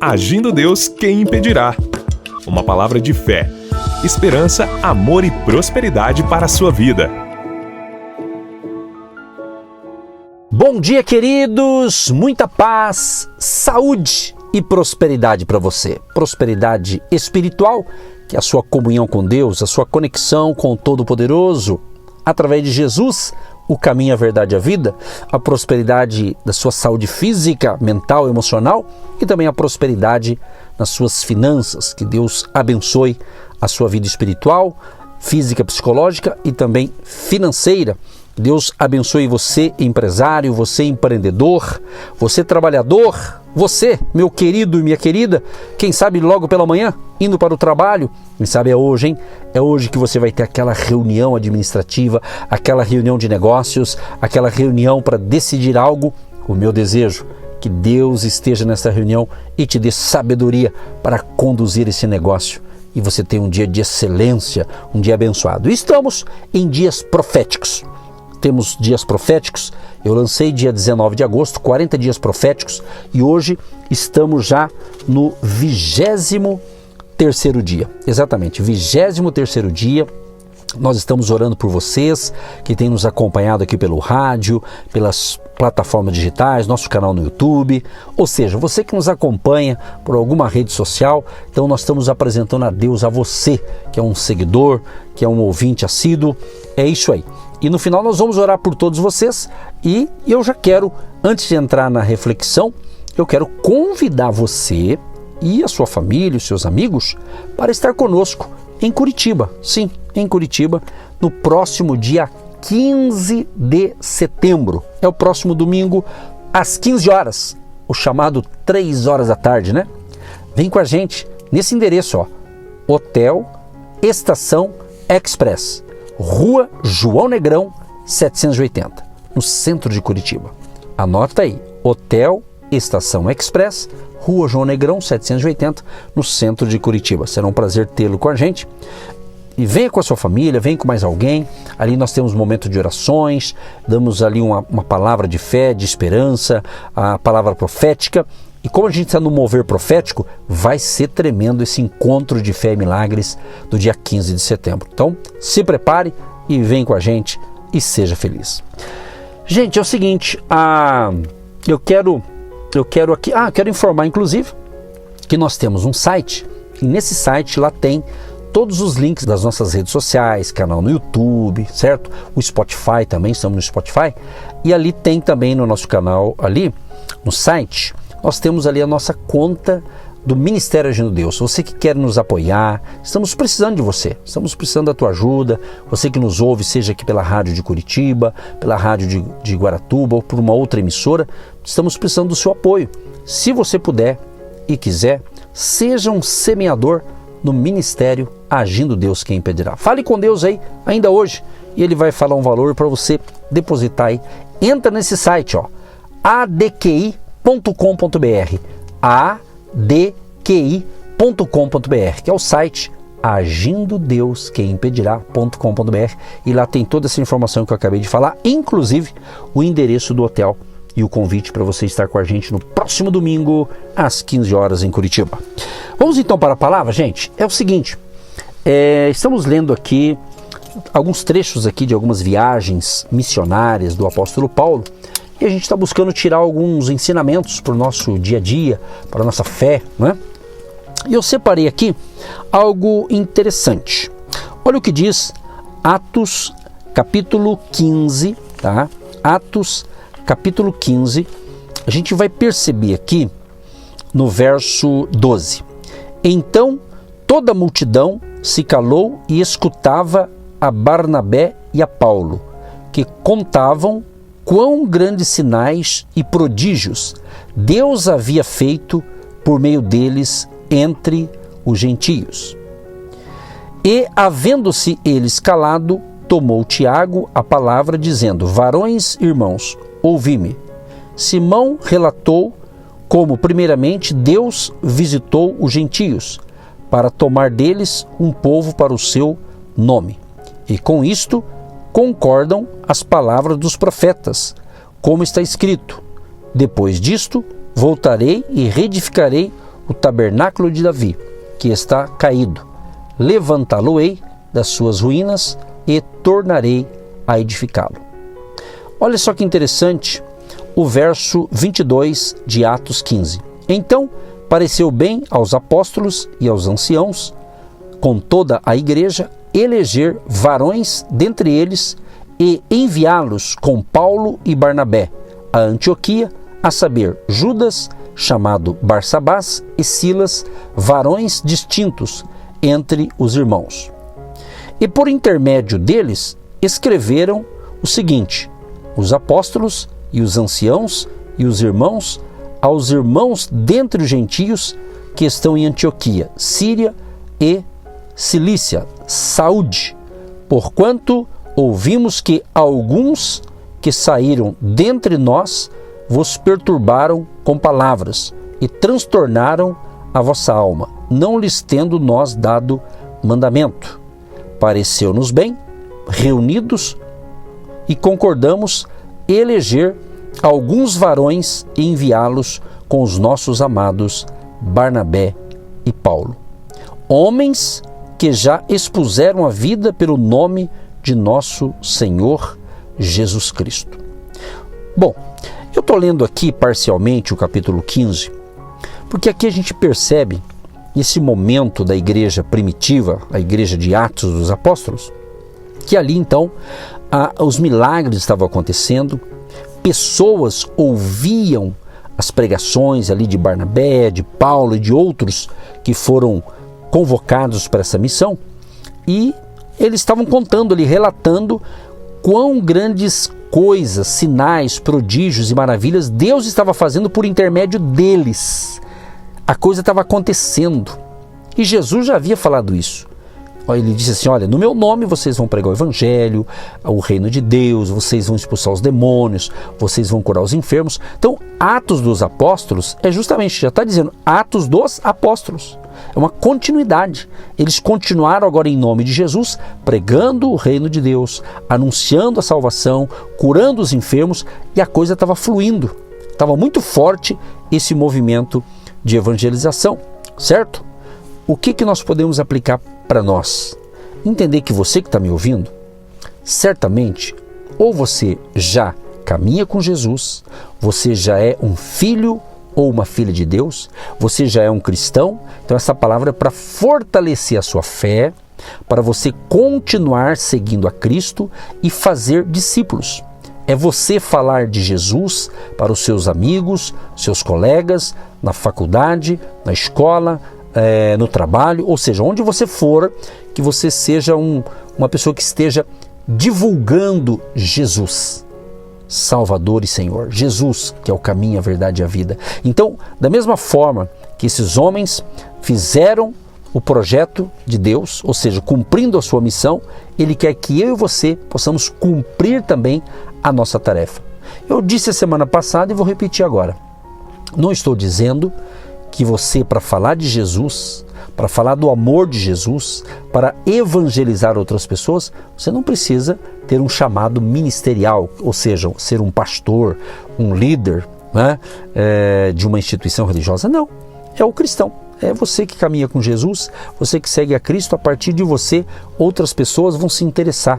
Agindo Deus, quem impedirá? Uma palavra de fé, esperança, amor e prosperidade para a sua vida. Bom dia, queridos! Muita paz, saúde e prosperidade para você. Prosperidade espiritual, que é a sua comunhão com Deus, a sua conexão com o Todo-Poderoso, através de Jesus, o caminho, a verdade e a vida, a prosperidade da sua saúde física, mental, emocional e também a prosperidade nas suas finanças. Que Deus abençoe a sua vida espiritual, física, psicológica e também financeira. Deus abençoe você, empresário, você, empreendedor, você, trabalhador, você, meu querido e minha querida, quem sabe logo pela manhã, indo para o trabalho, quem sabe é hoje, hein? É hoje que você vai ter aquela reunião administrativa, aquela reunião de negócios, aquela reunião para decidir algo. O meu desejo é que Deus esteja nessa reunião e te dê sabedoria para conduzir esse negócio. E você tenha um dia de excelência, um dia abençoado. Estamos em dias proféticos. Temos dias proféticos, eu lancei dia 19 de agosto, 40 dias proféticos, e hoje estamos já no 23º dia, exatamente, 23º dia. Nós estamos orando por vocês que têm nos acompanhado aqui pelo rádio, pelas plataformas digitais, nosso canal no YouTube, ou seja, você que nos acompanha por alguma rede social. Então nós estamos apresentando a Deus a você, que é um seguidor, que é um ouvinte assíduo, é isso aí. E no final nós vamos orar por todos vocês e eu já quero, antes de entrar na reflexão, eu quero convidar você e a sua família, os seus amigos, para estar conosco em Curitiba. Sim, em Curitiba, no próximo dia 15 de setembro. É o próximo domingo, às 15 horas, o chamado 3 horas da tarde, né? Vem com a gente nesse endereço, ó, Hotel Estação Express, Rua João Negrão, 780, no centro de Curitiba. Anota aí, Hotel Estação Express, Rua João Negrão, 780, no centro de Curitiba. Será um prazer tê-lo com a gente. E venha com a sua família, venha com mais alguém. Ali nós temos um momento de orações, damos ali uma palavra de fé, de esperança, a palavra profética. E como a gente está no mover profético, vai ser tremendo esse encontro de fé e milagres do dia 15 de setembro. Então, se prepare e vem com a gente e seja feliz. Gente, é o seguinte, eu quero informar, inclusive, que nós temos um site, e nesse site lá tem todos os links das nossas redes sociais, canal no YouTube, certo? O Spotify também, estamos no Spotify, e ali tem também no nosso canal, ali no site, nós temos ali a nossa conta do Ministério Agindo Deus. Você que quer nos apoiar, estamos precisando de você, estamos precisando da tua ajuda. Você que nos ouve, seja aqui pela rádio de Curitiba, pela rádio de Guaratuba ou por uma outra emissora, estamos precisando do seu apoio. Se você puder e quiser, seja um semeador no Ministério Agindo Deus, quem impedirá. Fale com Deus aí, ainda hoje, e Ele vai falar um valor para você depositar aí. Entra nesse site, ó, adqui.com.br, adqui.com.br, que é o site Agindo Deus, quem impedirá.com.br, e lá tem toda essa informação que eu acabei de falar, inclusive o endereço do hotel e o convite para você estar com a gente no próximo domingo, às 15 horas em Curitiba. Vamos então para a palavra, gente? É o seguinte, estamos lendo aqui alguns trechos aqui de algumas viagens missionárias do apóstolo Paulo, e a gente está buscando tirar alguns ensinamentos para o nosso dia a dia, para a nossa fé, né? E eu separei aqui algo interessante. Olha o que diz Atos capítulo 15, tá? Atos capítulo 15, a gente vai perceber aqui no verso 12. Então toda a multidão se calou e escutava a Barnabé e a Paulo, que contavam quão grandes sinais e prodígios Deus havia feito por meio deles entre os gentios. E, havendo-se eles calado, tomou Tiago a palavra, dizendo: varões, irmãos, ouvi-me. Simão relatou como, primeiramente, Deus visitou os gentios, para tomar deles um povo para o seu nome. E com isto concordam as palavras dos profetas, como está escrito: depois disto voltarei e reedificarei o tabernáculo de Davi, que está caído. Levantá-lo-ei das suas ruínas e tornarei a edificá-lo. Olha só que interessante o verso 22 de Atos 15. Então pareceu bem aos apóstolos e aos anciãos, com toda a igreja, eleger varões dentre eles e enviá-los com Paulo e Barnabé a Antioquia, a saber, Judas, chamado Barsabás, e Silas, varões distintos entre os irmãos. E por intermédio deles escreveram o seguinte: os apóstolos e os anciãos e os irmãos, aos irmãos dentre os gentios que estão em Antioquia, Síria e Cilícia, saúde, porquanto ouvimos que alguns que saíram dentre nós vos perturbaram com palavras e transtornaram a vossa alma, não lhes tendo nós dado mandamento. Pareceu-nos bem, reunidos, e concordamos eleger alguns varões e enviá-los com os nossos amados Barnabé e Paulo, homens que já expuseram a vida pelo nome de nosso Senhor Jesus Cristo. Bom, eu estou lendo aqui parcialmente o capítulo 15, porque aqui a gente percebe esse momento da igreja primitiva, a igreja de Atos dos Apóstolos, que ali então os milagres estavam acontecendo, pessoas ouviam as pregações ali de Barnabé, de Paulo e de outros que foram convocados para essa missão, e eles estavam contando ali, relatando quão grandes coisas, sinais, prodígios e maravilhas Deus estava fazendo por intermédio deles. A coisa estava acontecendo. E Jesus já havia falado isso. Ele disse assim: olha, no meu nome vocês vão pregar o evangelho, o reino de Deus, vocês vão expulsar os demônios, vocês vão curar os enfermos. Então, Atos dos Apóstolos é justamente, já está dizendo, Atos dos Apóstolos. É uma continuidade. Eles continuaram agora em nome de Jesus, pregando o reino de Deus, anunciando a salvação, curando os enfermos, e a coisa estava fluindo. Estava muito forte esse movimento de evangelização, certo? O que nós podemos aplicar para nós? Entender que você que está me ouvindo, certamente, ou você já caminha com Jesus, você já é um filho ou uma filha de Deus, você já é um cristão. Então essa palavra é para fortalecer a sua fé, para você continuar seguindo a Cristo e fazer discípulos. É você falar de Jesus para os seus amigos, seus colegas, na faculdade, na escola, no trabalho, ou seja, onde você for, que você seja uma pessoa que esteja divulgando Jesus, Salvador e Senhor. Jesus, que é o caminho, a verdade e a vida. Então, da mesma forma que esses homens fizeram o projeto de Deus, ou seja, cumprindo a sua missão, Ele quer que eu e você possamos cumprir também a nossa tarefa. Eu disse a semana passada e vou repetir agora. Não estou dizendo que você, para falar de Jesus, para falar do amor de Jesus, para evangelizar outras pessoas, você não precisa ter um chamado ministerial, ou seja, ser um pastor, um líder, né, de uma instituição religiosa. Não, é o cristão. É você que caminha com Jesus, você que segue a Cristo. A partir de você, outras pessoas vão se interessar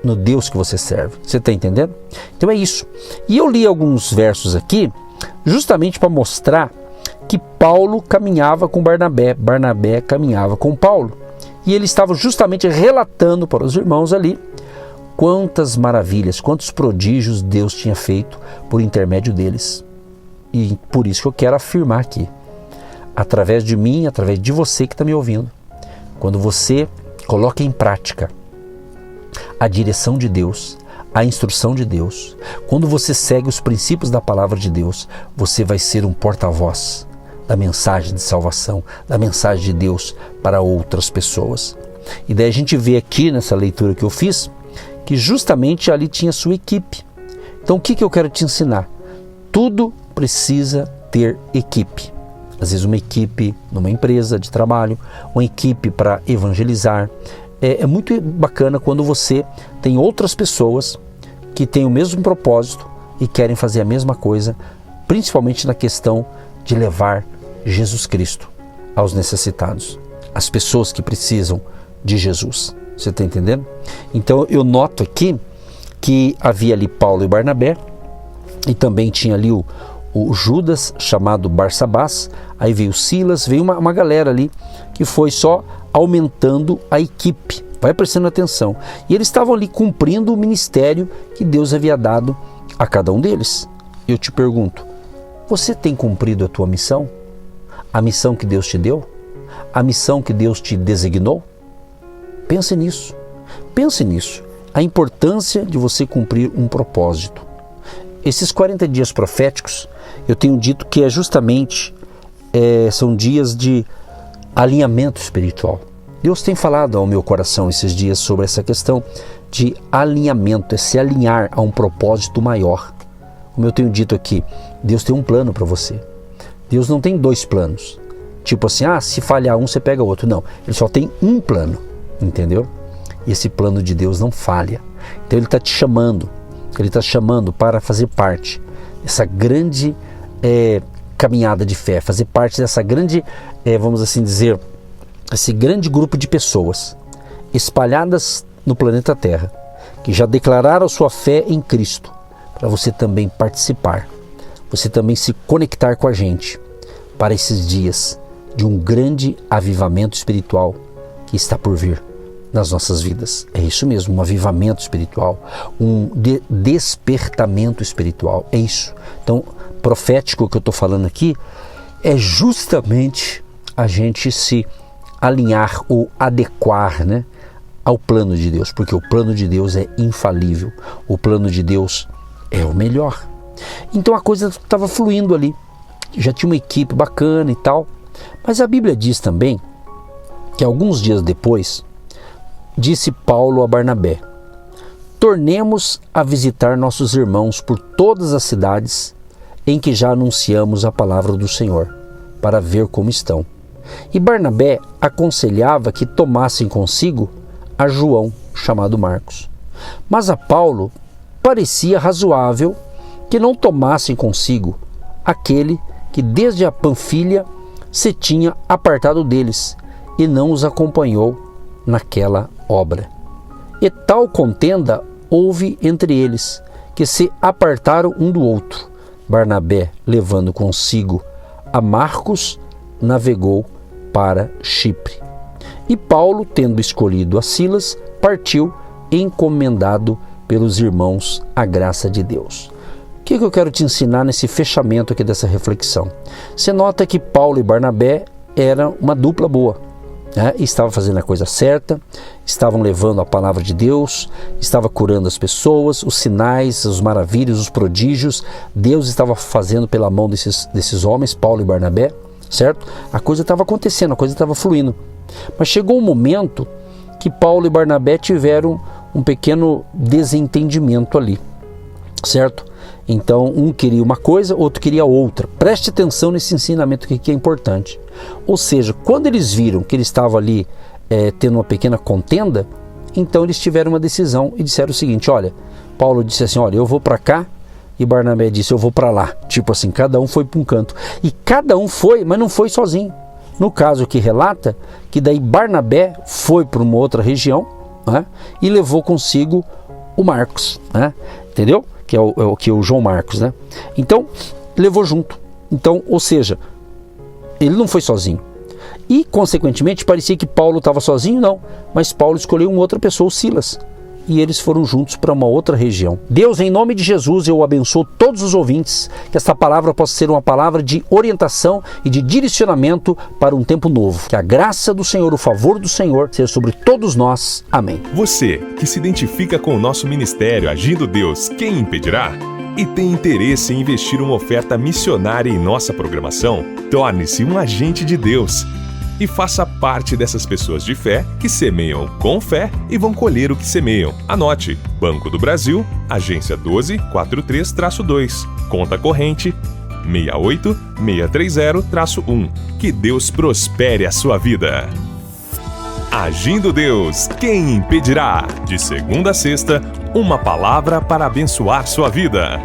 no Deus que você serve. Você está entendendo? Então é isso. E eu li alguns versos aqui, justamente para mostrar que Paulo caminhava com Barnabé, Barnabé caminhava com Paulo. E ele estava justamente relatando para os irmãos ali quantas maravilhas, quantos prodígios Deus tinha feito por intermédio deles. E por isso que eu quero afirmar aqui, através de mim, através de você que está me ouvindo, quando você coloca em prática a direção de Deus, a instrução de Deus, quando você segue os princípios da palavra de Deus, você vai ser um porta-voz da mensagem de salvação, da mensagem de Deus para outras pessoas. E daí a gente vê aqui nessa leitura que eu fiz, que justamente ali tinha sua equipe. Então o que eu quero te ensinar? Tudo precisa ter equipe. Às vezes uma equipe numa empresa de trabalho, uma equipe para evangelizar. É muito bacana quando você tem outras pessoas que têm o mesmo propósito e querem fazer a mesma coisa, principalmente na questão de levar Jesus Cristo aos necessitados, às pessoas que precisam de Jesus. Você está entendendo? Então eu noto aqui que havia ali Paulo e Barnabé, e também tinha ali o Judas, chamado Barsabás, aí veio Silas, veio uma galera ali que foi só aumentando a equipe. Vai prestando atenção. E eles estavam ali cumprindo o ministério que Deus havia dado a cada um deles. Eu te pergunto, você tem cumprido a tua missão? A missão que Deus te deu? A missão que Deus te designou? Pense nisso. Pense nisso. A importância de você cumprir um propósito. Esses 40 dias proféticos, eu tenho dito que justamente são dias de alinhamento espiritual. Deus tem falado ao meu coração esses dias sobre essa questão de alinhamento, se alinhar a um propósito maior. Como eu tenho dito aqui, Deus tem um plano para você. Deus não tem dois planos. Tipo assim, se falhar um, você pega outro. Não, Ele só tem um plano, entendeu? E esse plano de Deus não falha. Então Ele está te chamando. Ele está chamando para fazer parte dessa grande caminhada de fé, fazer parte dessa grande, vamos assim dizer, esse grande grupo de pessoas espalhadas no planeta Terra, que já declararam sua fé em Cristo, para você também participar, você também se conectar com a gente para esses dias de um grande avivamento espiritual que está por vir nas nossas vidas. É isso mesmo, um avivamento espiritual, um despertamento espiritual, é isso. Então, profético que eu estou falando aqui é justamente a gente se alinhar ou adequar, né, ao plano de Deus, porque o plano de Deus é infalível, o plano de Deus é o melhor. Então a coisa estava fluindo ali, já tinha uma equipe bacana e tal, mas a Bíblia diz também que alguns dias depois, disse Paulo a Barnabé: tornemos a visitar nossos irmãos por todas as cidades em que já anunciamos a palavra do Senhor, para ver como estão. E Barnabé aconselhava que tomassem consigo a João, chamado Marcos. Mas a Paulo parecia razoável que não tomassem consigo aquele que desde a Panfilha se tinha apartado deles e não os acompanhou naquela obra. E tal contenda houve entre eles, que se apartaram um do outro. Barnabé, levando consigo a Marcos, navegou para Chipre. E Paulo, tendo escolhido a Silas, partiu, encomendado pelos irmãos à graça de Deus. O que eu quero te ensinar nesse fechamento aqui dessa reflexão? Você nota que Paulo e Barnabé eram uma dupla boa, né? Estavam fazendo a coisa certa, estavam levando a palavra de Deus, estavam curando as pessoas, os sinais, os maravilhas, os prodígios, Deus estava fazendo pela mão desses homens, Paulo e Barnabé, certo? A coisa estava acontecendo, a coisa estava fluindo. Mas chegou um momento que Paulo e Barnabé tiveram um pequeno desentendimento ali, certo? Então um queria uma coisa, outro queria outra. Preste atenção nesse ensinamento aqui que é importante. Ou seja, quando eles viram que eles estavam ali tendo uma pequena contenda, então eles tiveram uma decisão e disseram o seguinte: olha, Paulo disse assim, olha, eu vou para cá, e Barnabé disse, eu vou para lá. Tipo assim, cada um foi para um canto. E cada um foi, mas não foi sozinho. No caso que relata, que daí Barnabé foi para uma outra região, né, e levou consigo o Marcos, né, entendeu? Que é o João Marcos, né? Então, levou junto. Então, ou seja, ele não foi sozinho. E, consequentemente, parecia que Paulo estava sozinho, não. Mas Paulo escolheu uma outra pessoa, o Silas. E eles foram juntos para uma outra região. Deus, em nome de Jesus, eu abençoo todos os ouvintes, que esta palavra possa ser uma palavra de orientação e de direcionamento para um tempo novo. Que a graça do Senhor, o favor do Senhor, seja sobre todos nós. Amém. Você que se identifica com o nosso ministério Agindo Deus, quem impedirá? E tem interesse em investir uma oferta missionária em nossa programação? Torne-se um agente de Deus e faça parte dessas pessoas de fé que semeiam com fé e vão colher o que semeiam. Anote: Banco do Brasil, agência 1243-2, conta corrente 68630-1. Que Deus prospere a sua vida. Agindo Deus, quem impedirá? De segunda a sexta, uma palavra para abençoar sua vida.